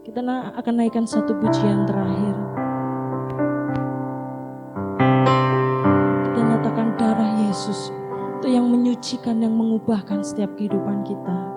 Kita akan naikkan satu pujian terakhir. Kita nyatakan darah Yesus itu yang menyucikan, yang mengubahkan setiap kehidupan kita.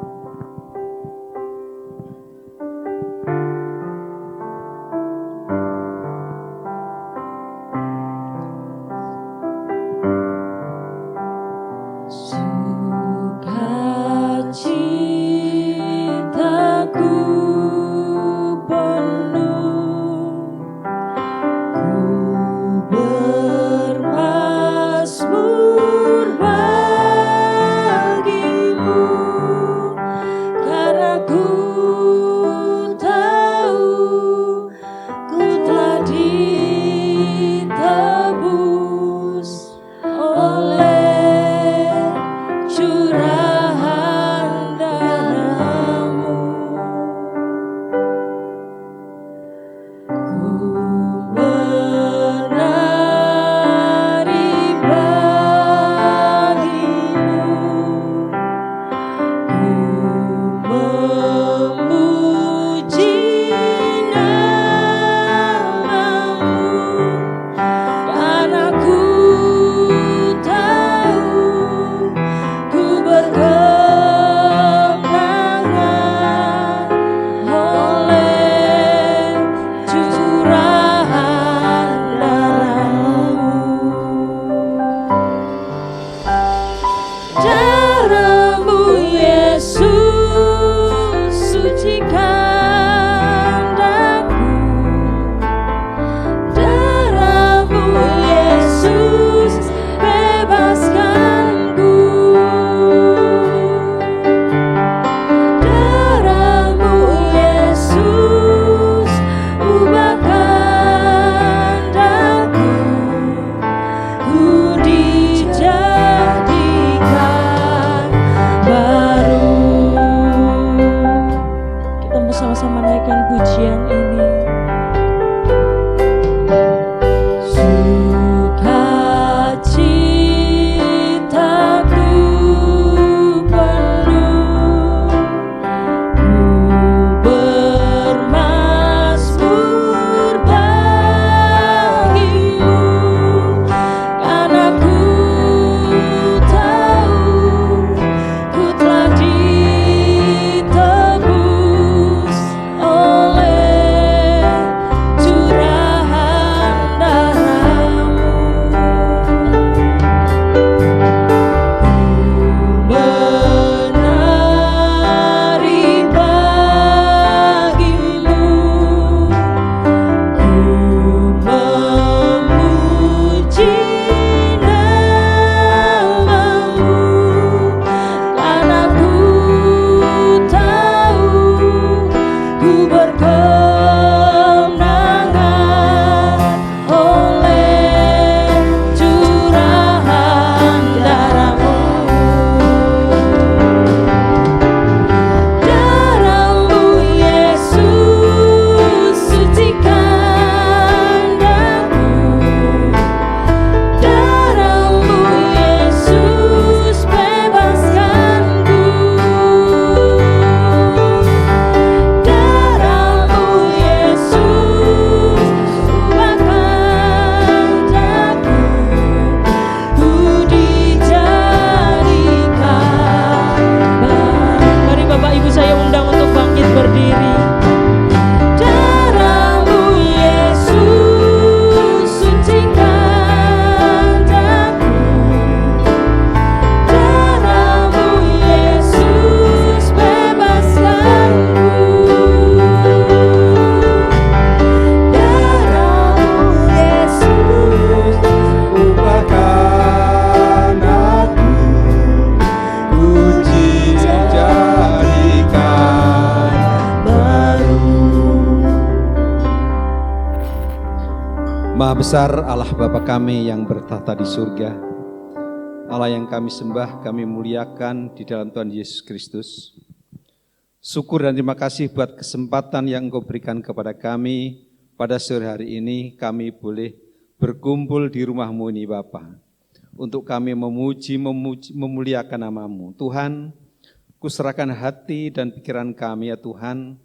Maha besar Allah Bapa kami yang bertahta di surga, Allah yang kami sembah, kami muliakan di dalam Tuhan Yesus Kristus. Syukur dan terima kasih buat kesempatan yang Engkau berikan kepada kami pada sore hari ini. Kami boleh berkumpul di rumah-Mu ini Bapa, untuk kami memuji, memuliakan nama-Mu. Tuhan, kuserahkan hati dan pikiran kami ya Tuhan,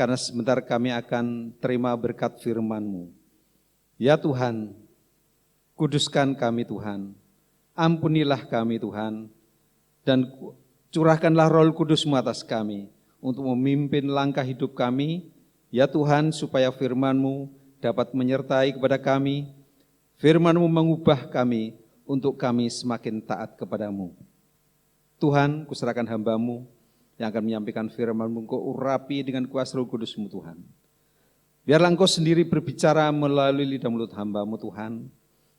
karena sebentar kami akan terima berkat firman-Mu. Ya Tuhan, kuduskan kami Tuhan, ampunilah kami Tuhan, dan curahkanlah Roh Kudus-Mu atas kami, untuk memimpin langkah hidup kami, ya Tuhan, supaya firman-Mu dapat menyertai kepada kami, firman-Mu mengubah kami, untuk kami semakin taat kepadamu. Tuhan, kuserahkan hamba-Mu yang akan menyampaikan firman-Mu, Engkau urapi dengan kuasa Roh Kudus-Mu Tuhan. Biarlah Engkau sendiri berbicara melalui lidah mulut hamba-Mu Tuhan.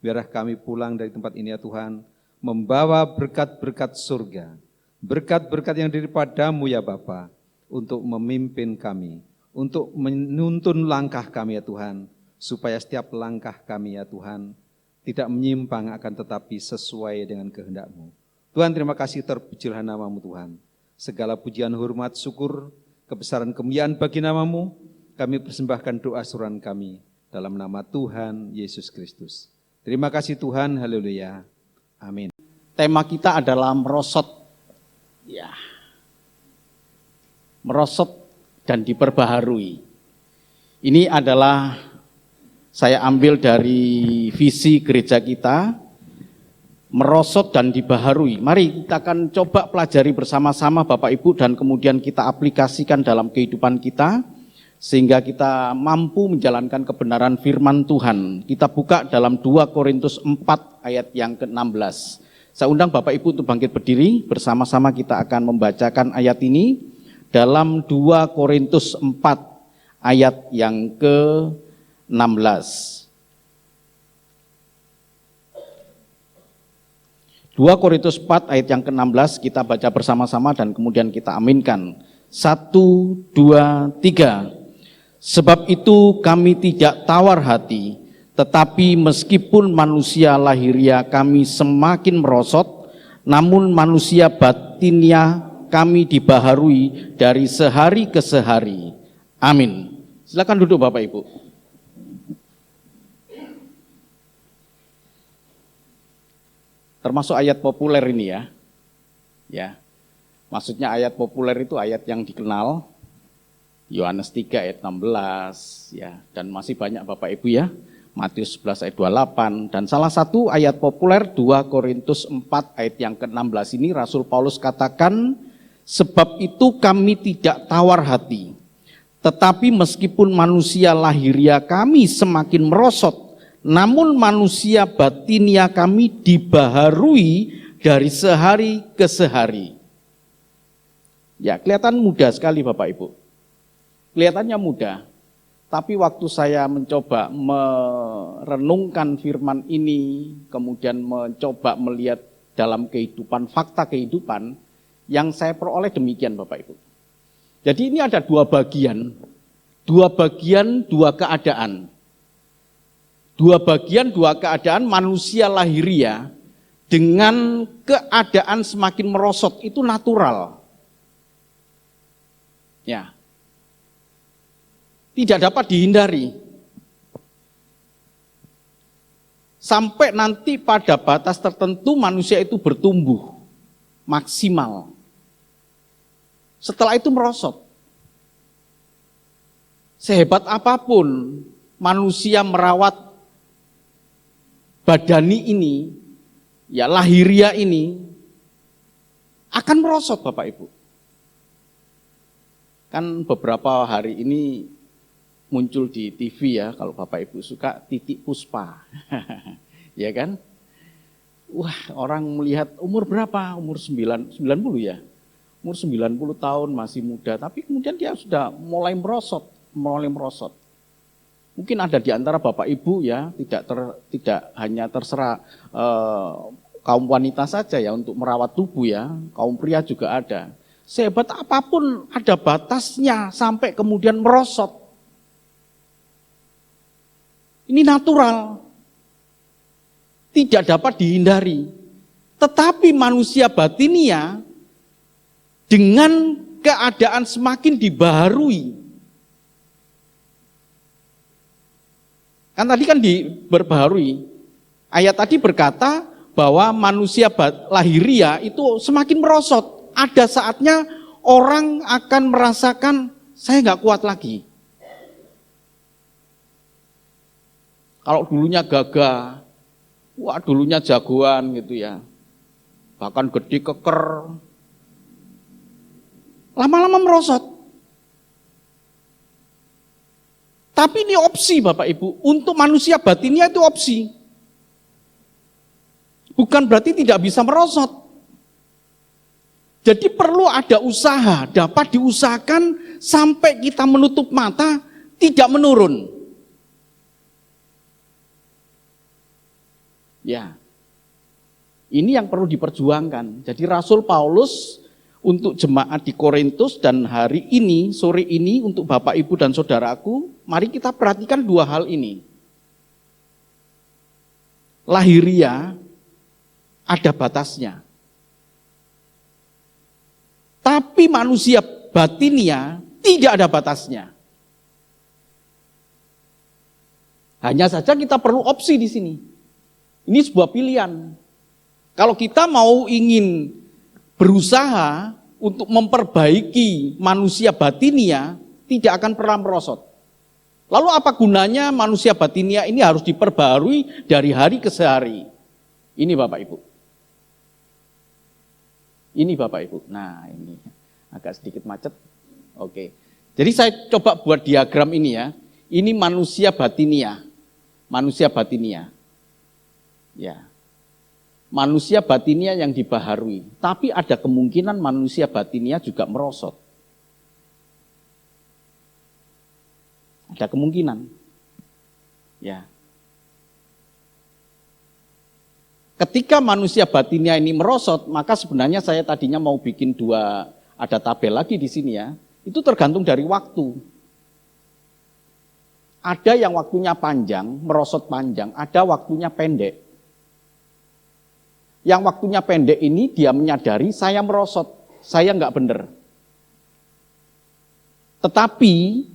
Biarlah kami pulang dari tempat ini ya Tuhan, membawa berkat-berkat surga, berkat-berkat yang daripadamu ya Bapa, untuk memimpin kami, untuk menuntun langkah kami ya Tuhan, supaya setiap langkah kami ya Tuhan, tidak menyimpang akan tetapi sesuai dengan kehendak-Mu. Tuhan, terima kasih, terpujilah nama-Mu Tuhan. Segala pujian, hormat, syukur, kebesaran, kemuliaan bagi nama-Mu, kami persembahkan doa suruhan kami dalam nama Tuhan Yesus Kristus. Terima kasih Tuhan, haleluya, amin. Tema kita adalah merosot, ya, merosot dan diperbaharui. Ini adalah saya ambil dari visi gereja kita, merosot dan dibaharui. Mari kita akan coba pelajari bersama-sama Bapak Ibu dan kemudian kita aplikasikan dalam kehidupan kita, sehingga kita mampu menjalankan kebenaran firman Tuhan. Kita buka dalam 2 Korintus 4 ayat yang ke-16. Saya undang Bapak Ibu untuk bangkit berdiri, bersama-sama kita akan membacakan ayat ini dalam 2 Korintus 4 ayat yang ke-16. 2 Korintus 4 ayat yang ke-16 kita baca bersama-sama dan kemudian kita aminkan. 1, 2, 3. Sebab itu kami tidak tawar hati, tetapi meskipun manusia lahiria kami semakin merosot, namun manusia batinnya kami dibaharui dari sehari ke sehari. Amin. Silakan duduk Bapak Ibu. Termasuk ayat populer ini ya. Ya. Maksudnya ayat populer itu ayat yang dikenal. Yohanes 3 ayat 16 ya, dan masih banyak Bapak Ibu ya. Matius 11 ayat 28 dan salah satu ayat populer 2 Korintus 4 ayat yang ke-16 ini Rasul Paulus katakan, sebab itu kami tidak tawar hati, tetapi meskipun manusia lahiria kami semakin merosot, namun manusia batinia kami dibaharui dari sehari ke sehari. Ya, kelihatan mudah sekali Bapak Ibu. Kelihatannya mudah, tapi waktu saya mencoba merenungkan firman ini, kemudian mencoba melihat dalam kehidupan, fakta kehidupan, yang saya peroleh demikian Bapak Ibu. Jadi ini ada dua bagian, dua keadaan. Dua keadaan manusia lahiria dengan keadaan semakin merosot, itu natural. Ya. Tidak dapat dihindari. Sampai nanti pada batas tertentu manusia itu bertumbuh maksimal. Setelah itu merosot. Sehebat apapun manusia merawat badani ini, ya lahiria ini, akan merosot Bapak Ibu. Kan beberapa hari ini muncul di TV ya, kalau Bapak Ibu suka, Titik Puspa. Ya kan? Wah, orang melihat umur berapa? Umur 90 ya. Umur 90 tahun masih muda, tapi kemudian dia sudah mulai merosot. Mungkin ada di antara Bapak Ibu ya, tidak hanya terserah kaum wanita saja ya untuk merawat tubuh ya, kaum pria juga ada. Sehebat apapun ada batasnya sampai kemudian merosot. Ini natural, tidak dapat dihindari. Tetapi manusia batinia dengan keadaan semakin dibaharui. Kan tadi kan diberbaharui. Ayat tadi berkata bahwa manusia lahiria itu semakin merosot. Ada saatnya orang akan merasakan saya nggak kuat lagi. Kalau dulunya gagah, wah dulunya jagoan gitu ya, bahkan gede keker, lama-lama merosot. Tapi ini opsi Bapak Ibu, untuk manusia batinnya itu opsi. Bukan berarti tidak bisa merosot. Jadi perlu ada usaha, dapat diusahakan sampai kita menutup mata, tidak menurun. Ya, ini yang perlu diperjuangkan. Jadi Rasul Paulus untuk jemaat di Korintus dan hari ini, sore ini untuk Bapak Ibu dan Saudaraku, mari kita perhatikan dua hal ini. Lahiriah ada batasnya. Tapi manusia batinia tidak ada batasnya. Hanya saja kita perlu opsi di sini. Ini sebuah pilihan. Kalau kita mau ingin berusaha untuk memperbaiki manusia batinia, tidak akan pernah merosot. Lalu apa gunanya manusia batinia ini harus diperbarui dari hari ke hari? Ini Bapak Ibu. Ini Bapak Ibu. Nah ini agak sedikit macet. Oke. Jadi saya coba buat diagram ini ya. Ini manusia batinia. Manusia batinia. Ya. Manusia batinia yang dibaharui. Tapi ada kemungkinan manusia batinia juga merosot. Ada kemungkinan. Ya. Ketika manusia batinnya ini merosot, maka sebenarnya saya tadinya mau bikin ada tabel lagi di sini ya. Itu tergantung dari waktu. Ada yang waktunya panjang, merosot panjang, ada waktunya pendek. Yang waktunya pendek ini dia menyadari saya merosot, saya nggak benar. Tetapi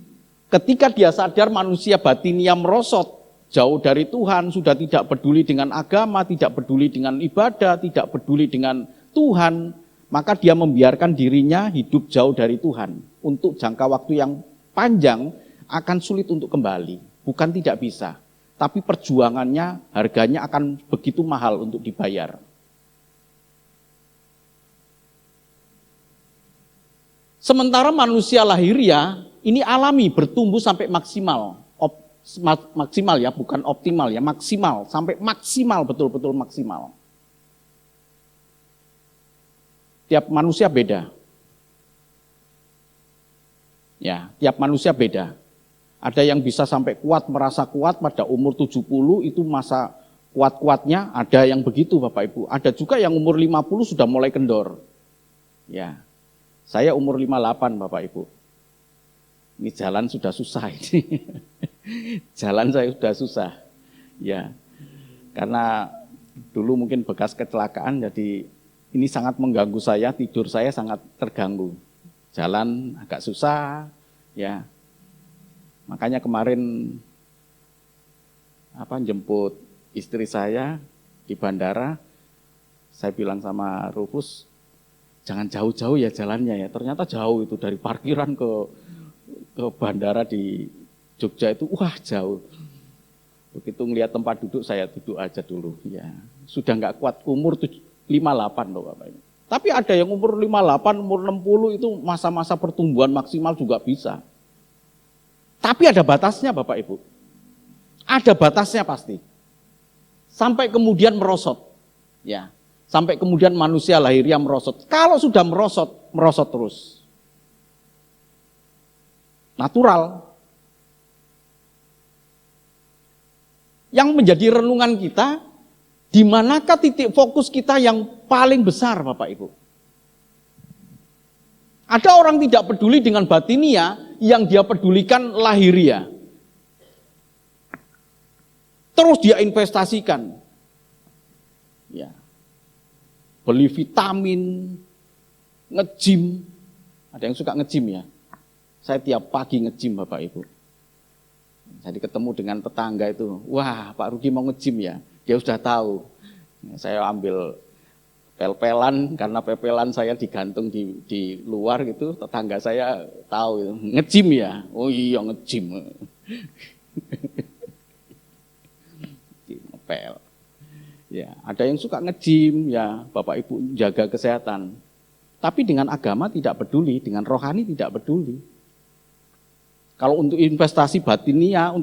ketika dia sadar manusia batinnya merosot, jauh dari Tuhan, sudah tidak peduli dengan agama, tidak peduli dengan ibadah, tidak peduli dengan Tuhan, maka dia membiarkan dirinya hidup jauh dari Tuhan. Untuk jangka waktu yang panjang akan sulit untuk kembali. Bukan tidak bisa, tapi perjuangannya, harganya akan begitu mahal untuk dibayar. Sementara manusia lahiriah, ini alami, bertumbuh sampai maksimal. Maksimal ya, bukan optimal ya, maksimal, sampai maksimal, betul-betul maksimal. Tiap manusia beda. Ya, tiap manusia beda. Ada yang bisa sampai kuat, merasa kuat pada umur 70 itu masa kuat-kuatnya, ada yang begitu Bapak Ibu. Ada juga yang umur 50 sudah mulai kendor. Ya, saya umur 58 Bapak Ibu. Ini jalan sudah susah ini. Jalan saya sudah susah. Ya. Karena dulu mungkin bekas kecelakaan jadi ini sangat mengganggu saya, tidur saya sangat terganggu. Jalan agak susah, ya. Makanya kemarin jemput istri saya di bandara, saya bilang sama Rufus, jangan jauh-jauh ya jalannya ya. Ternyata jauh itu dari parkiran ke bandara di Jogja itu, wah jauh. Begitu ngelihat tempat duduk, saya duduk aja dulu. Ya, sudah nggak kuat, umur 58 loh Bapak Ibu. Tapi ada yang umur 58, umur 60 itu masa-masa pertumbuhan maksimal juga bisa. Tapi ada batasnya Bapak Ibu. Ada batasnya pasti. Sampai kemudian merosot. Ya, sampai kemudian manusia lahiriah merosot. Kalau sudah merosot, merosot terus. Natural. Yang menjadi renungan kita, di manakah titik fokus kita yang paling besar Bapak Ibu? Ada orang tidak peduli dengan batinia, yang dia pedulikan lahiriah. Terus dia investasikan. Ya. Beli vitamin, nge-gym. Ada yang suka nge-gym ya? Saya tiap pagi nge-gym Bapak Ibu. Jadi ketemu dengan tetangga itu, wah Pak Rudi mau nge-gym ya, dia sudah tahu. Saya ambil pel-pelan, karena pepelan saya digantung di luar gitu, tetangga saya tahu gitu. Ngejim ya, oh iya ngejim. Ngepel. Ya, ada yang suka ngejim ya, Bapak Ibu jaga kesehatan. Tapi dengan agama tidak peduli, dengan rohani tidak peduli. Kalau untuk investasi batinia,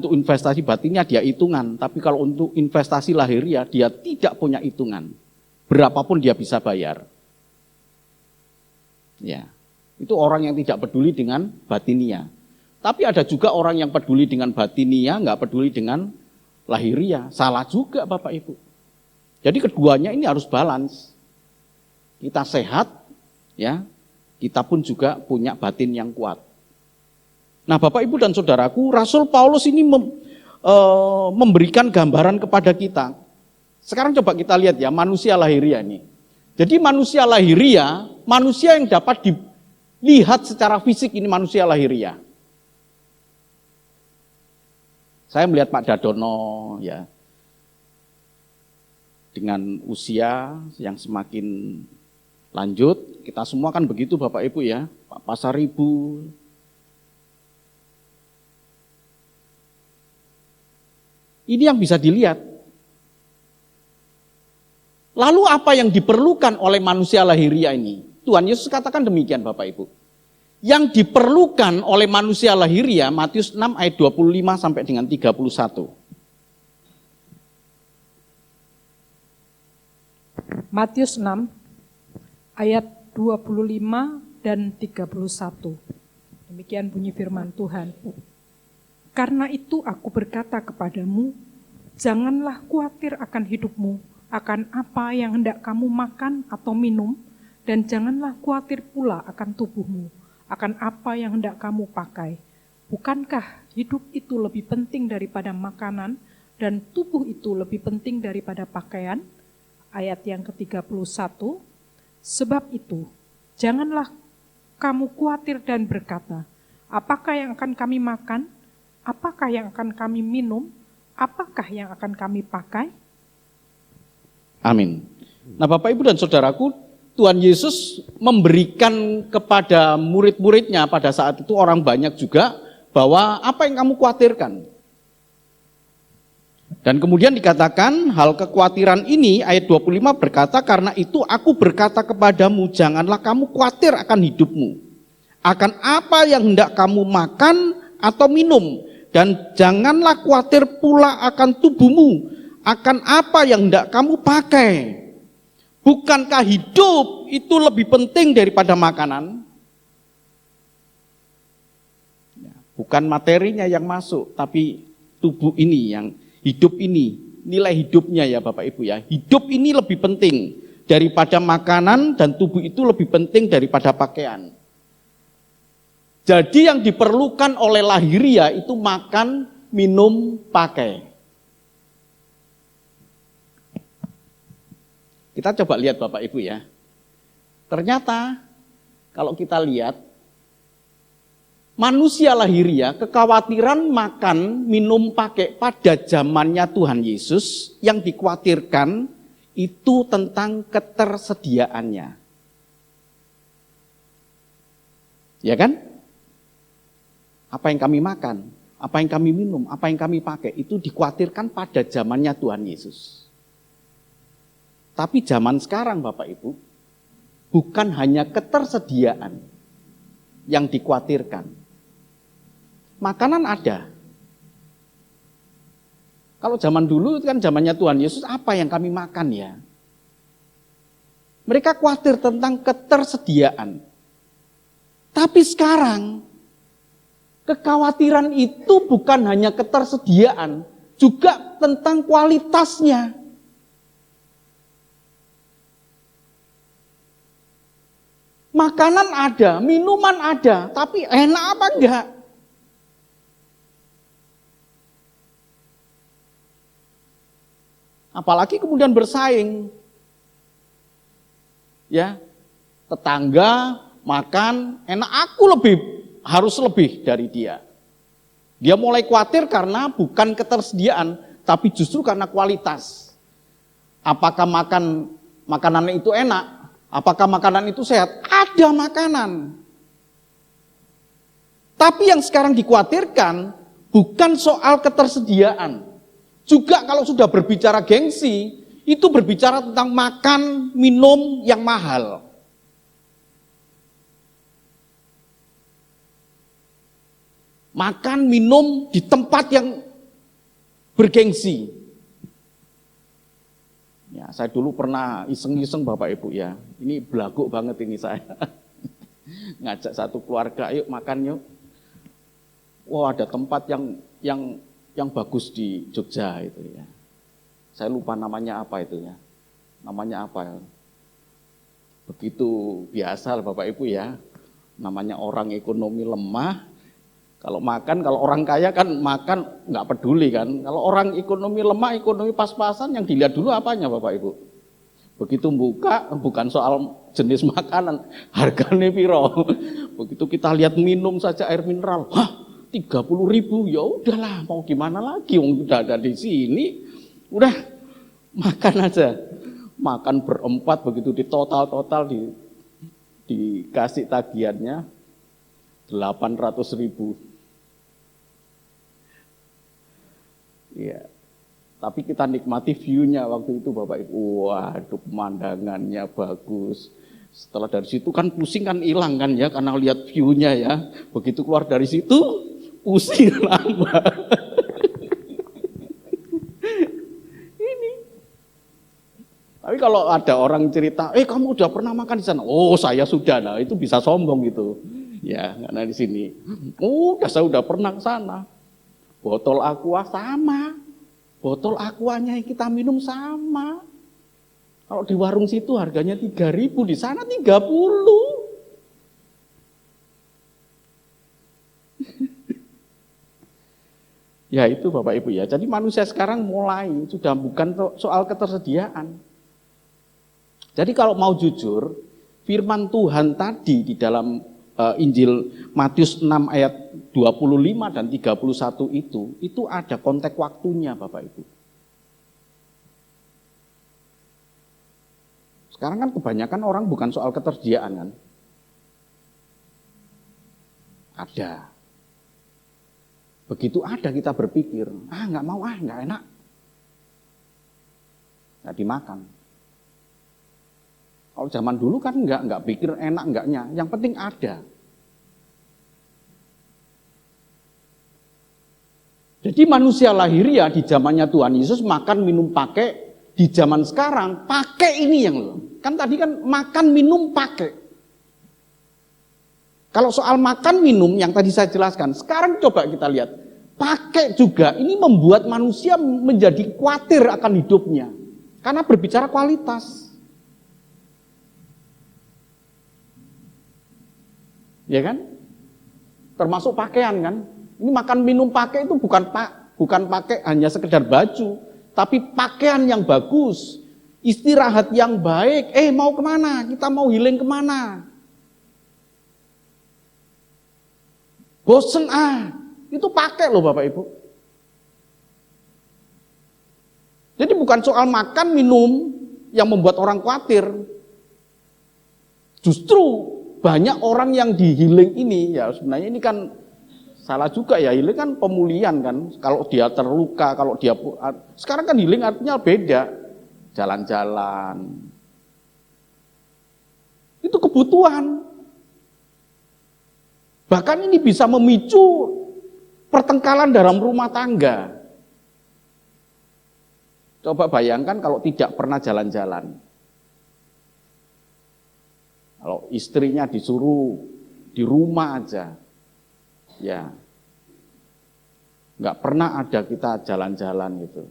dia hitungan, tapi kalau untuk investasi lahiriah dia tidak punya hitungan. Berapapun dia bisa bayar. Ya, itu orang yang tidak peduli dengan batinia. Tapi ada juga orang yang peduli dengan batinia, nggak peduli dengan lahiriah. Salah juga Bapak Ibu. Jadi keduanya ini harus balance. Kita sehat, ya, kita pun juga punya batin yang kuat. Nah Bapak Ibu dan Saudaraku, Rasul Paulus ini memberikan gambaran kepada kita. Sekarang coba kita lihat ya, manusia lahiriah ini. Jadi manusia lahiriah, manusia yang dapat dilihat secara fisik ini manusia lahiriah. Saya melihat Pak Dadono ya, dengan usia yang semakin lanjut, kita semua kan begitu Bapak Ibu ya, Pak Pasaribu. Ini yang bisa dilihat. Lalu apa yang diperlukan oleh manusia lahiriah ini? Tuhan Yesus katakan demikian Bapak Ibu. Yang diperlukan oleh manusia lahiriah, Matius 6 ayat 25 sampai dengan 31. Matius 6 ayat 25 dan 31. Demikian bunyi firman Tuhan. Karena itu aku berkata kepadamu, janganlah khawatir akan hidupmu, akan apa yang hendak kamu makan atau minum, dan janganlah khawatir pula akan tubuhmu, akan apa yang hendak kamu pakai. Bukankah hidup itu lebih penting daripada makanan, dan tubuh itu lebih penting daripada pakaian? Ayat yang ke-31, sebab itu, janganlah kamu khawatir dan berkata, apakah yang akan kami makan? Apakah yang akan kami minum? Apakah yang akan kami pakai? Amin. Nah Bapak Ibu dan Saudaraku, Tuhan Yesus memberikan kepada murid-muridnya pada saat itu orang banyak juga bahwa apa yang kamu khawatirkan. Dan kemudian dikatakan hal kekhawatiran ini ayat 25 berkata, karena itu aku berkata kepadamu janganlah kamu khawatir akan hidupmu. Akan apa yang hendak kamu makan atau minum. Dan janganlah khawatir pula akan tubuhmu, akan apa yang hendak kamu pakai. Bukankah hidup itu lebih penting daripada makanan? Bukan materinya yang masuk, tapi tubuh ini, yang hidup ini, nilai hidupnya ya Bapak Ibu ya. Hidup ini lebih penting daripada makanan dan tubuh itu lebih penting daripada pakaian. Jadi yang diperlukan oleh lahiriah itu makan, minum, pakai. Kita coba lihat Bapak Ibu ya. Ternyata kalau kita lihat, manusia lahiriah kekhawatiran makan, minum, pakai pada zamannya Tuhan Yesus yang dikhawatirkan itu tentang ketersediaannya. Ya kan? Apa yang kami makan, apa yang kami minum, apa yang kami pakai, itu dikhawatirkan pada zamannya Tuhan Yesus. Tapi zaman sekarang Bapak Ibu, bukan hanya ketersediaan yang dikhawatirkan. Makanan ada. Kalau zaman dulu itu kan zamannya Tuhan Yesus, apa yang kami makan ya? Mereka khawatir tentang ketersediaan. Tapi sekarang, kekhawatiran itu bukan hanya ketersediaan, juga tentang kualitasnya. Makanan ada, minuman ada, tapi enak apa enggak? Apalagi kemudian bersaing. Ya, tetangga makan enak, aku harus lebih dari dia. Dia mulai khawatir karena bukan ketersediaan, tapi justru karena kualitas. Apakah makan makanan itu enak? Apakah makanan itu sehat? Ada makanan. Tapi yang sekarang dikhawatirkan bukan soal ketersediaan. Juga kalau sudah berbicara gengsi, itu berbicara tentang makan, minum yang mahal. Makan, minum di tempat yang bergengsi. Ya, saya dulu pernah iseng-iseng Bapak Ibu ya. Ini belagu banget ini saya. Ngajak satu keluarga, yuk makan yuk. Wah, ada tempat yang bagus di Jogja itu ya. Saya lupa namanya apa itu ya. Namanya apa ya? Begitu biasa Bapak Ibu ya. Namanya orang ekonomi lemah. Kalau makan, kalau orang kaya kan makan nggak peduli kan. Kalau orang ekonomi lemah, ekonomi pas-pasan, yang dilihat dulu apanya Bapak Ibu. Begitu buka, bukan soal jenis makanan, harganya piro. Begitu kita lihat minum saja air mineral, 30.000, ya udahlah, mau gimana lagi, udah ada di sini, udah makan aja. Makan berempat, begitu di total dikasih tagihannya 800.000. Ya, tapi kita nikmati view-nya waktu itu Bapak Ibu. Waduh, pemandangannya bagus. Setelah dari situ kan pusing kan hilang kan ya, karena lihat view-nya ya. Begitu keluar dari situ, pusing nambah. Ini. Tapi kalau ada orang cerita, kamu udah pernah makan di sana? Oh, saya sudah. Nah, itu bisa sombong gitu. Ya, karena di sini. Saya udah pernah ke sana. Botol aqua sama, botol aquanya yang kita minum sama. Kalau di warung situ harganya 3.000, di sana 30. Ya itu Bapak Ibu ya, jadi manusia sekarang mulai sudah bukan soal ketersediaan. Jadi kalau mau jujur, firman Tuhan tadi di dalam Injil Matius 6 ayat 25 dan 31 itu ada konteks waktunya Bapak Ibu. Sekarang kan kebanyakan orang bukan soal ketersediaan kan. Ada. Begitu ada kita berpikir, nggak mau, nggak enak. Nggak dimakan. Kalau zaman dulu kan nggak pikir enak enggaknya, yang penting ada. Jadi manusia lahiriah di zamannya Tuhan Yesus makan minum pakai, di zaman sekarang pakai ini yang kan tadi kan makan minum pakai. Kalau soal makan minum yang tadi saya jelaskan, sekarang coba kita lihat pakai juga ini membuat manusia menjadi khawatir akan hidupnya karena berbicara kualitas. Ya kan? Termasuk pakaian kan? Ini makan minum pakai itu bukan pakai hanya sekedar baju, tapi pakaian yang bagus, istirahat yang baik. Mau kemana? Kita mau healing kemana? Bosen itu pakai loh Bapak Ibu. Jadi bukan soal makan minum yang membuat orang khawatir. Justru banyak orang yang di healing ini, ya sebenarnya ini kan salah juga ya, healing kan pemulihan kan. Kalau dia terluka, kalau dia sekarang kan healing artinya beda. Jalan-jalan. Itu kebutuhan. Bahkan ini bisa memicu pertengkaran dalam rumah tangga. Coba bayangkan kalau tidak pernah jalan-jalan. Kalau istrinya disuruh di rumah aja, ya nggak pernah ada kita jalan-jalan gitu.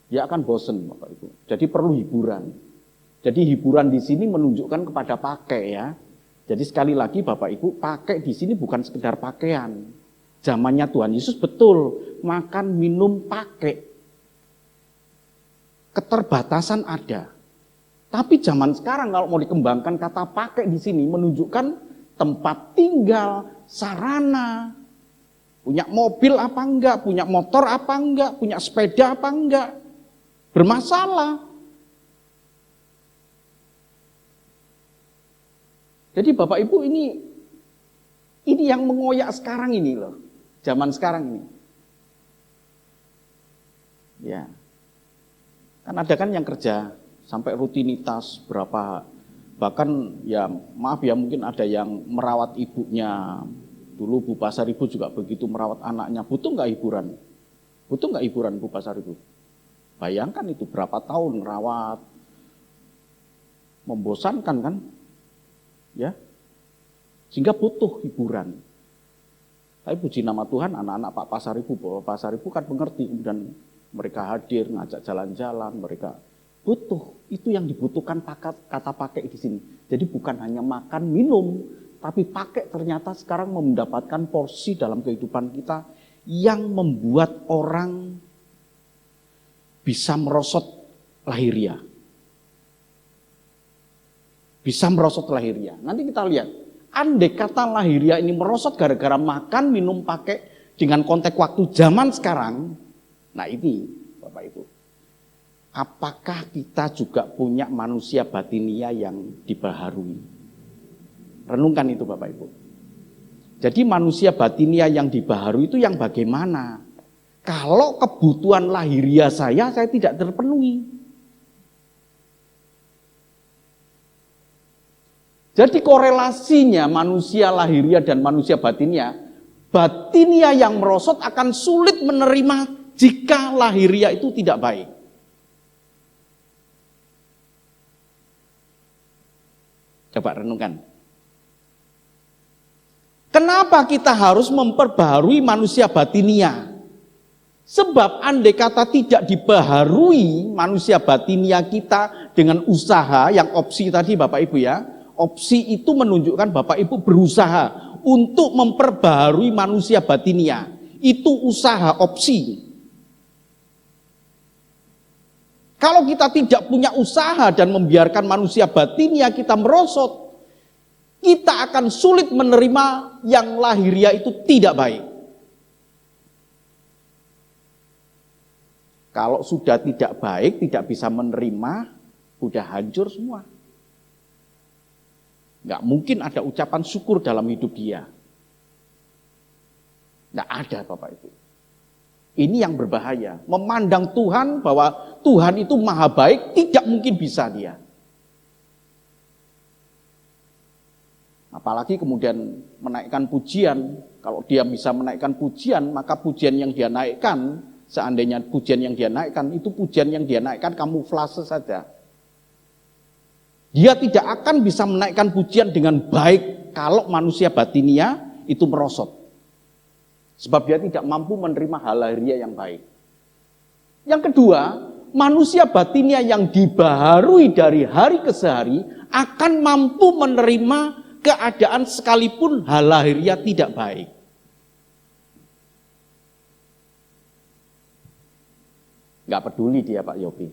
Dia akan bosen Bapak Ibu. Jadi perlu hiburan. Jadi hiburan di sini menunjukkan kepada pakai ya. Jadi sekali lagi Bapak Ibu, pakai di sini bukan sekedar pakaian. Zamannya Tuhan Yesus betul makan minum pakai. Keterbatasan ada. Tapi zaman sekarang kalau mau dikembangkan kata pakai di sini menunjukkan tempat tinggal, sarana, punya mobil apa enggak, punya motor apa enggak, punya sepeda apa enggak, bermasalah. Jadi Bapak Ibu ini yang mengoyak sekarang ini loh. Zaman sekarang ini. Ya. Kan ada kan yang kerja sampai rutinitas berapa, bahkan ya maaf ya mungkin ada yang merawat ibunya. Dulu Bu Pasaribu juga begitu merawat anaknya. Butuh nggak hiburan? Butuh nggak hiburan Bu Pasaribu? Bayangkan itu berapa tahun merawat. Membosankan kan? Ya. Sehingga butuh hiburan. Tapi puji nama Tuhan anak-anak Pak Pasaribu kan mengerti dan mereka hadir, ngajak jalan-jalan, mereka butuh. Itu yang dibutuhkan kata pakai di sini. Jadi bukan hanya makan, minum, tapi pakai ternyata sekarang mendapatkan porsi dalam kehidupan kita yang membuat orang bisa merosot lahiriah. Bisa merosot lahiriah. Nanti kita lihat, andai kata lahiriah ini merosot gara-gara makan, minum, pakai dengan konteks waktu zaman sekarang. Nah ini Bapak Ibu, apakah kita juga punya manusia batinia yang dibaharui? Renungkan itu Bapak Ibu. Jadi manusia batinia yang dibaharui itu yang bagaimana? Kalau kebutuhan lahiriah saya tidak terpenuhi. Jadi korelasinya manusia lahiriah dan manusia batinia yang merosot akan sulit menerima jika lahiriah itu tidak baik. Coba renungkan. Kenapa kita harus memperbaharui manusia batinia? Sebab andai kata tidak dibaharui manusia batinia kita dengan usaha yang opsi tadi Bapak Ibu ya. Opsi itu menunjukkan Bapak Ibu berusaha untuk memperbaharui manusia batinia. Itu usaha opsi. Kalau kita tidak punya usaha dan membiarkan manusia batinia kita merosot, kita akan sulit menerima yang lahiriah itu tidak baik. Kalau sudah tidak baik, tidak bisa menerima, udah hancur semua. Nggak mungkin ada ucapan syukur dalam hidup dia. Nggak ada Bapak Ibu. Ini yang berbahaya. Memandang Tuhan bahwa Tuhan itu maha baik, tidak mungkin bisa dia. Apalagi kemudian menaikkan pujian. Kalau dia bisa menaikkan pujian, maka pujian yang dia naikkan, seandainya pujian yang dia naikkan, itu pujian yang dia naikkan kamuflase saja. Dia tidak akan bisa menaikkan pujian dengan baik kalau manusia batinia itu merosot. Sebab dia tidak mampu menerima hal lahiriah yang baik. Yang kedua, manusia batinia yang dibaharui dari hari ke hari akan mampu menerima keadaan sekalipun hal lahiriah tidak baik. Enggak peduli dia Pak Yopi.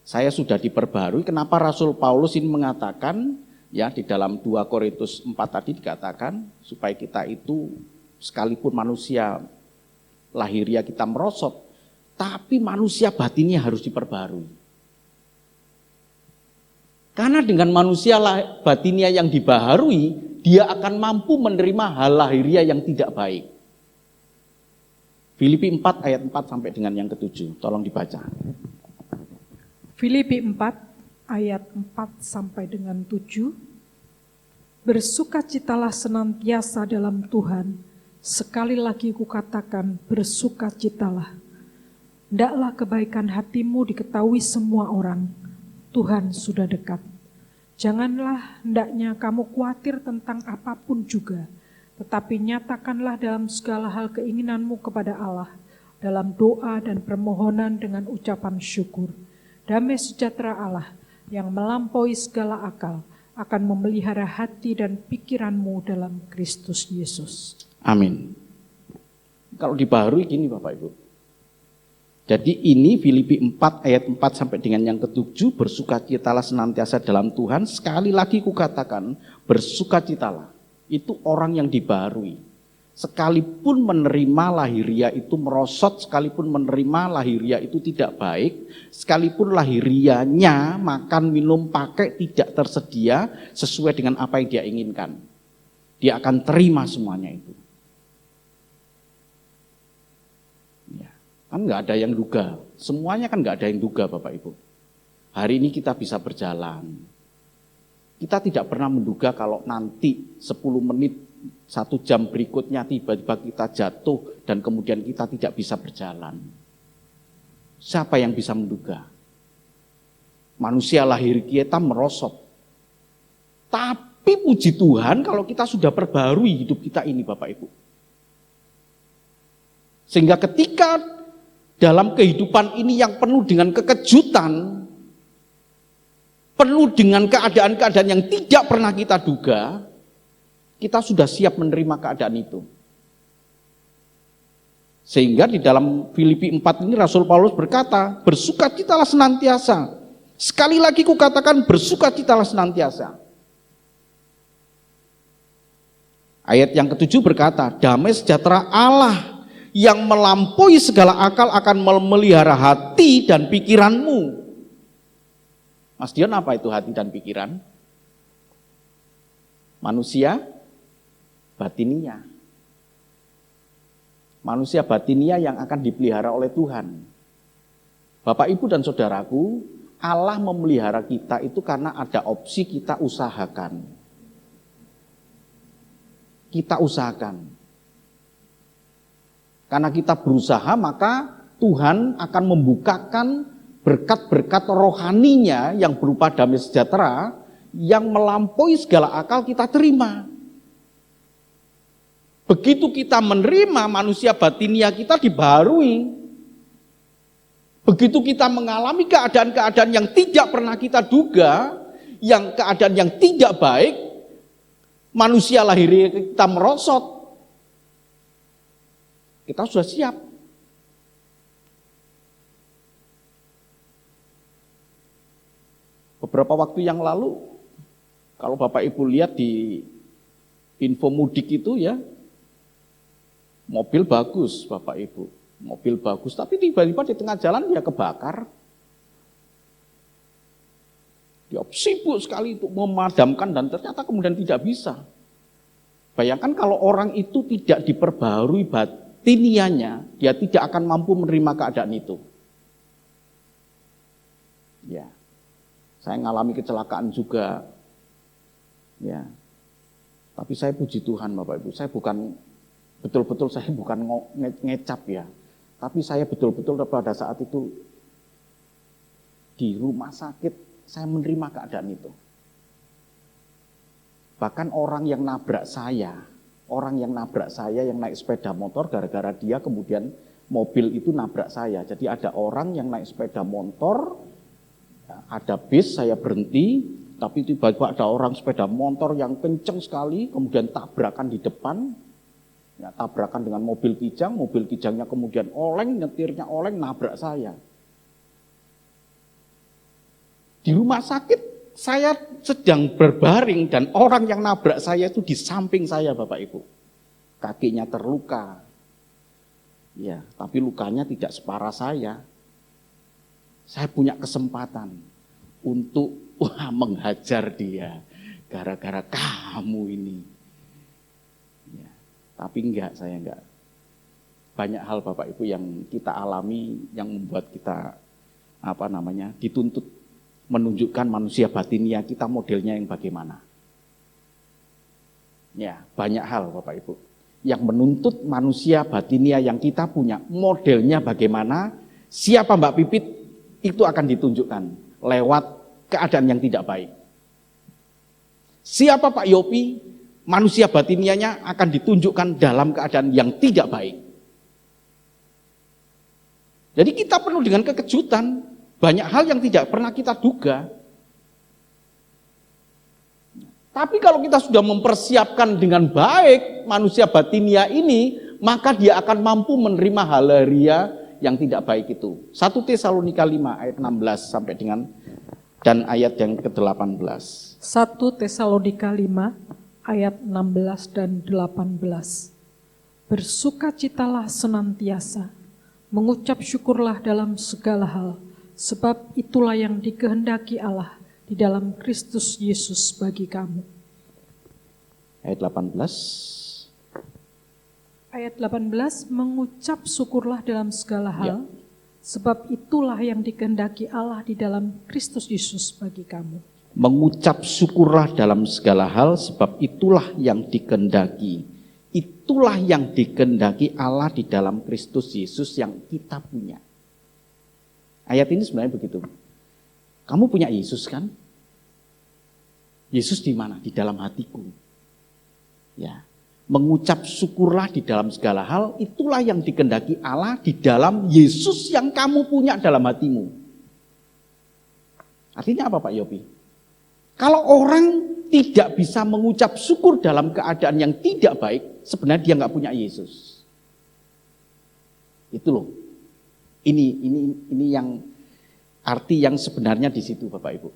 Saya sudah diperbarui, kenapa Rasul Paulus ini mengatakan, ya di dalam 2 Korintus 4 tadi dikatakan, supaya kita itu sekalipun manusia lahiriah kita merosot, tapi manusia batinnya harus diperbarui. Karena dengan manusia batinnya yang dibaharui, dia akan mampu menerima hal lahiriah yang tidak baik. Filipi 4 ayat 4 sampai dengan yang ke-7, tolong dibaca. Filipi 4 ayat 4 sampai dengan 7. Bersukacitalah senantiasa dalam Tuhan. Sekali lagi kukatakan, bersukacitalah. Hendaklah kebaikan hatimu diketahui semua orang. Tuhan sudah dekat. Janganlah hendaknya kamu khawatir tentang apapun juga, tetapi nyatakanlah dalam segala hal keinginanmu kepada Allah, dalam doa dan permohonan dengan ucapan syukur. Damai sejahtera Allah yang melampaui segala akal akan memelihara hati dan pikiranmu dalam Kristus Yesus. Amin. Kalau dibaharui gini Bapak Ibu. Jadi ini Filipi 4 ayat 4 sampai dengan yang ke-7, bersukacitalah senantiasa dalam Tuhan. Sekali lagi kukatakan, bersukacitalah. Itu orang yang dibaharui. sekalipun menerima lahiriah itu merosot, sekalipun menerima lahiriah itu tidak baik, sekalipun lahiriahnya makan, minum, pakai tidak tersedia sesuai dengan apa yang dia inginkan, dia akan terima semuanya itu. Ya, kan nggak ada yang duga, semuanya kan nggak ada yang duga Bapak Ibu. Hari ini kita bisa berjalan, kita tidak pernah menduga kalau nanti 10 menit 1 jam berikutnya tiba-tiba kita jatuh dan kemudian kita tidak bisa berjalan. Siapa yang bisa menduga? Manusia lahir kita merosot. Tapi puji Tuhan kalau kita sudah perbarui hidup kita ini Bapak Ibu. Sehingga ketika dalam kehidupan ini yang penuh dengan kekejutan, penuh dengan keadaan-keadaan yang tidak pernah kita duga, kita sudah siap menerima keadaan itu. Sehingga di dalam Filipi 4 ini Rasul Paulus berkata, bersukacitalah senantiasa. Sekali lagi kukatakan bersukacitalah senantiasa. Ayat yang ke-7 berkata, damai sejahtera Allah yang melampaui segala akal akan memelihara hati dan pikiranmu. Mas Dion, apa itu hati dan pikiran? Manusia batinia. Manusia batinia yang akan dipelihara oleh Tuhan. Bapak, Ibu, dan saudaraku, Allah memelihara kita itu karena ada opsi kita usahakan. Kita usahakan. Karena kita berusaha, maka Tuhan akan membukakan berkat-berkat rohaninya yang berupa damai sejahtera yang melampaui segala akal kita terima. Begitu kita menerima, manusia batinia kita dibaharui. Begitu kita mengalami keadaan-keadaan yang tidak pernah kita duga, yang keadaan yang tidak baik, manusia lahir kita merosot. Kita sudah siap. Beberapa waktu yang lalu, kalau Bapak Ibu lihat di info mudik itu ya, mobil bagus Bapak Ibu, mobil bagus, tapi tiba-tiba di tengah jalan dia kebakar. Dia sibuk sekali untuk memadamkan dan ternyata kemudian tidak bisa. Bayangkan kalau orang itu tidak diperbaharui batinianya, dia tidak akan mampu menerima keadaan itu. Ya, saya mengalami kecelakaan juga. Ya, tapi saya puji Tuhan Bapak Ibu, saya bukan ngecap ya, tapi saya betul-betul pada saat itu di rumah sakit saya menerima keadaan itu. Bahkan orang yang nabrak saya yang naik sepeda motor, gara-gara dia kemudian mobil itu nabrak saya. Jadi ada orang yang naik sepeda motor, ada bis, saya berhenti, tapi tiba-tiba ada orang sepeda motor yang kenceng sekali, kemudian tabrakan di depan. Ya, tabrakan dengan mobil kijangnya kemudian oleng, nyetirnya oleng, nabrak saya. Di rumah sakit saya sedang berbaring dan orang yang nabrak saya itu di samping saya Bapak Ibu. Kakinya terluka. Ya, tapi lukanya tidak separah saya. Saya punya kesempatan untuk menghajar dia gara-gara kamu ini. Tapi saya enggak. Banyak hal Bapak Ibu yang kita alami yang membuat kita dituntut menunjukkan manusia batinia kita modelnya yang bagaimana. Ya, banyak hal Bapak Ibu yang menuntut manusia batinia yang kita punya modelnya bagaimana, siapa Mbak Pipit itu akan ditunjukkan lewat keadaan yang tidak baik. Siapa Pak Yopi, manusia batinianya akan ditunjukkan dalam keadaan yang tidak baik. Jadi kita penuh dengan kekejutan, banyak hal yang tidak pernah kita duga. Tapi kalau kita sudah mempersiapkan dengan baik manusia batinia ini, maka dia akan mampu menerima halaria yang tidak baik itu. 1 Tesalonika 5 ayat 16 sampai dengan dan ayat yang ke-18. 1 Tesalonika 5 ayat 16 dan 18. Bersukacitalah senantiasa, mengucap syukurlah dalam segala hal, sebab itulah yang dikehendaki Allah di dalam Kristus Yesus bagi kamu. Ayat 18. Ayat 18, mengucap syukurlah dalam segala hal, sebab itulah yang dikehendaki Allah di dalam Kristus Yesus bagi kamu. Mengucap syukurlah dalam segala hal, sebab itulah yang dikehendaki. Itulah yang dikehendaki Allah di dalam Kristus Yesus yang kita punya. Ayat ini sebenarnya begitu. Kamu punya Yesus kan? Yesus di mana? Di dalam hatiku. Ya. Mengucap syukurlah di dalam segala hal, itulah yang dikehendaki Allah di dalam Yesus yang kamu punya dalam hatimu. Artinya apa Pak Yopi? Kalau orang tidak bisa mengucap syukur dalam keadaan yang tidak baik, sebenarnya dia nggak punya Yesus. Itu loh. Ini yang arti yang sebenarnya di situ Bapak Ibu.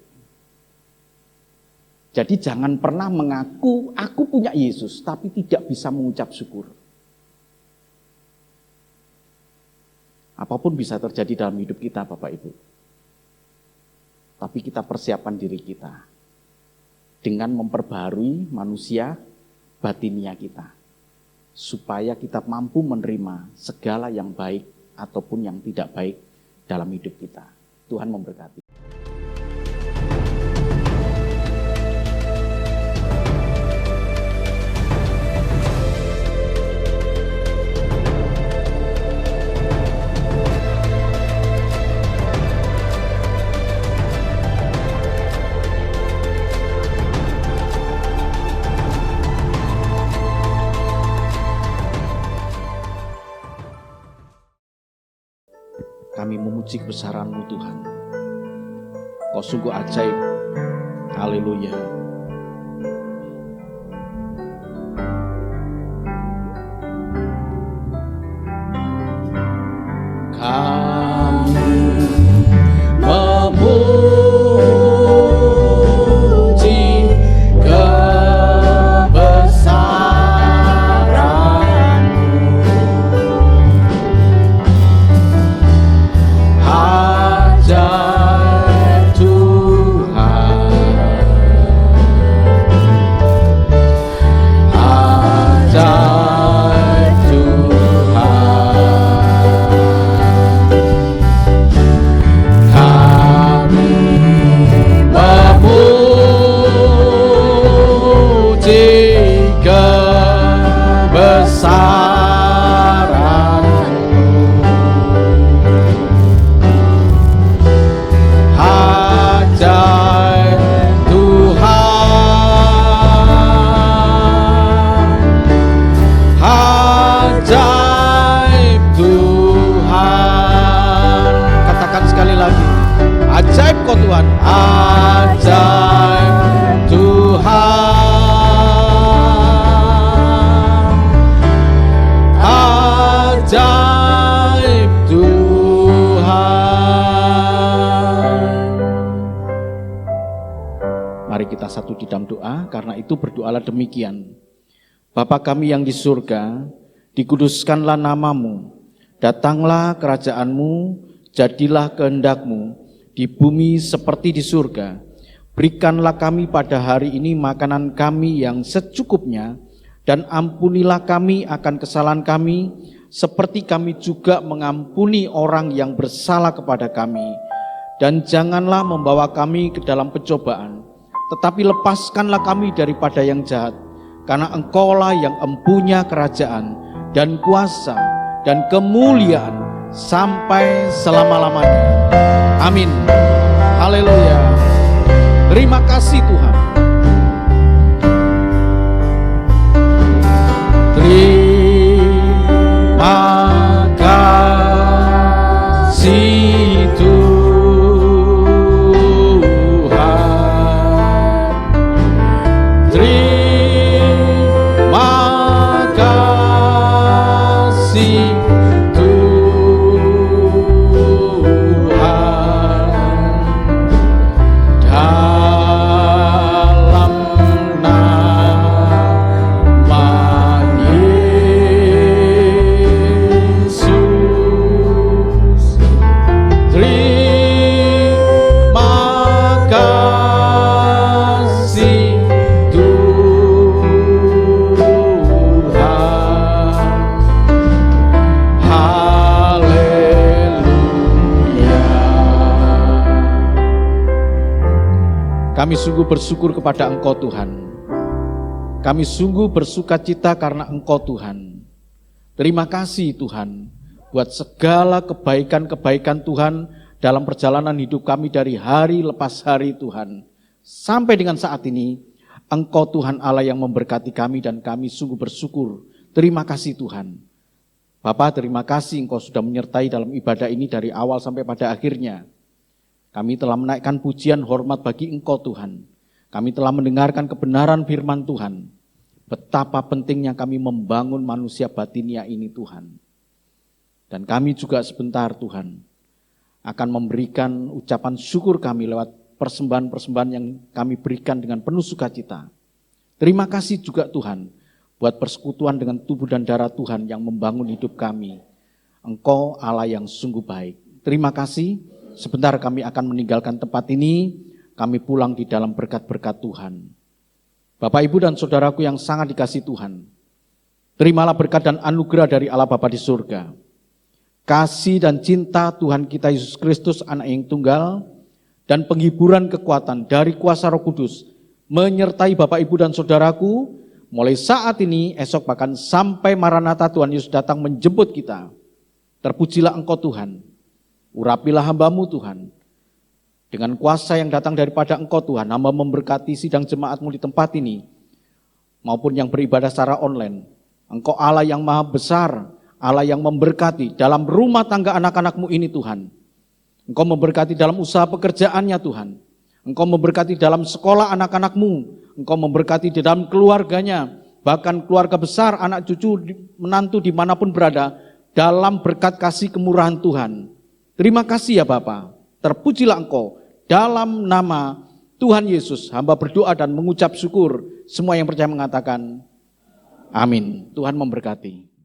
Jadi jangan pernah mengaku aku punya Yesus tapi tidak bisa mengucap syukur. Apapun bisa terjadi dalam hidup kita Bapak Ibu. Tapi kita persiapkan diri kita dengan memperbaharui manusia batinia kita, supaya kita mampu menerima segala yang baik ataupun yang tidak baik dalam hidup kita. Tuhan memberkati. Kami memuji kebesaran-Mu Tuhan. Kau sungguh ajaib. Haleluya. Kami memuji satu di dalam doa, karena itu berdoalah demikian. Bapa kami yang di surga, dikuduskanlah namamu, datanglah kerajaan-Mu, jadilah kehendak-Mu, di bumi seperti di surga. Berikanlah kami pada hari ini makanan kami yang secukupnya, dan ampunilah kami akan kesalahan kami, seperti kami juga mengampuni orang yang bersalah kepada kami. Dan janganlah membawa kami ke dalam pencobaan, tetapi lepaskanlah kami daripada yang jahat, karena Engkaulah yang empunya kerajaan dan kuasa dan kemuliaan sampai selama-lamanya. Amin. Haleluya. Terima kasih Tuhan. Terima kasih Tuhan. Terima kasih Tuhan. Kami sungguh bersyukur kepada Engkau Tuhan. Kami sungguh bersuka cita karena Engkau Tuhan. Terima kasih Tuhan buat segala kebaikan-kebaikan Tuhan dalam perjalanan hidup kami dari hari lepas hari Tuhan. Sampai dengan saat ini, Engkau Tuhan Allah yang memberkati kami dan kami sungguh bersyukur. Terima kasih Tuhan. Bapak, terima kasih Engkau sudah menyertai dalam ibadah ini dari awal sampai pada akhirnya. Kami telah menaikkan pujian hormat bagi Engkau Tuhan. Kami telah mendengarkan kebenaran firman Tuhan. Betapa pentingnya kami membangun manusia batinia ini Tuhan. Dan kami juga sebentar Tuhan akan memberikan ucapan syukur kami lewat persembahan-persembahan yang kami berikan dengan penuh sukacita. Terima kasih juga Tuhan buat persekutuan dengan tubuh dan darah Tuhan yang membangun hidup kami. Engkau Allah yang sungguh baik. Terima kasih. Sebentar kami akan meninggalkan tempat ini. Kami pulang di dalam berkat-berkat Tuhan. Bapak, Ibu, dan saudaraku yang sangat dikasihi Tuhan, terimalah berkat dan anugerah dari Allah Bapa di surga. Kasih dan cinta Tuhan kita Yesus Kristus, Anak yang tunggal, dan penghiburan kekuatan dari kuasa Roh Kudus, menyertai Bapak, Ibu, dan saudaraku, mulai saat ini, esok, bahkan sampai Maranatha Tuhan Yesus datang menjemput kita. Terpujilah Engkau Tuhan, urapilah hamba-Mu Tuhan. Dengan kuasa yang datang daripada Engkau Tuhan, hamba memberkati sidang jemaat-Mu di tempat ini, maupun yang beribadah secara online. Engkau Allah yang maha besar, Allah yang memberkati dalam rumah tangga anak-anak-Mu ini Tuhan. Engkau memberkati dalam usaha pekerjaannya Tuhan. Engkau memberkati dalam sekolah anak-anak-Mu. Engkau memberkati di dalam keluarganya, bahkan keluarga besar, anak cucu, menantu dimanapun berada, dalam berkat kasih kemurahan Tuhan. Terima kasih ya Bapa. Terpujilah Engkau dalam nama Tuhan Yesus. Hamba berdoa dan mengucap syukur. Semua yang percaya mengatakan amin. Tuhan memberkati.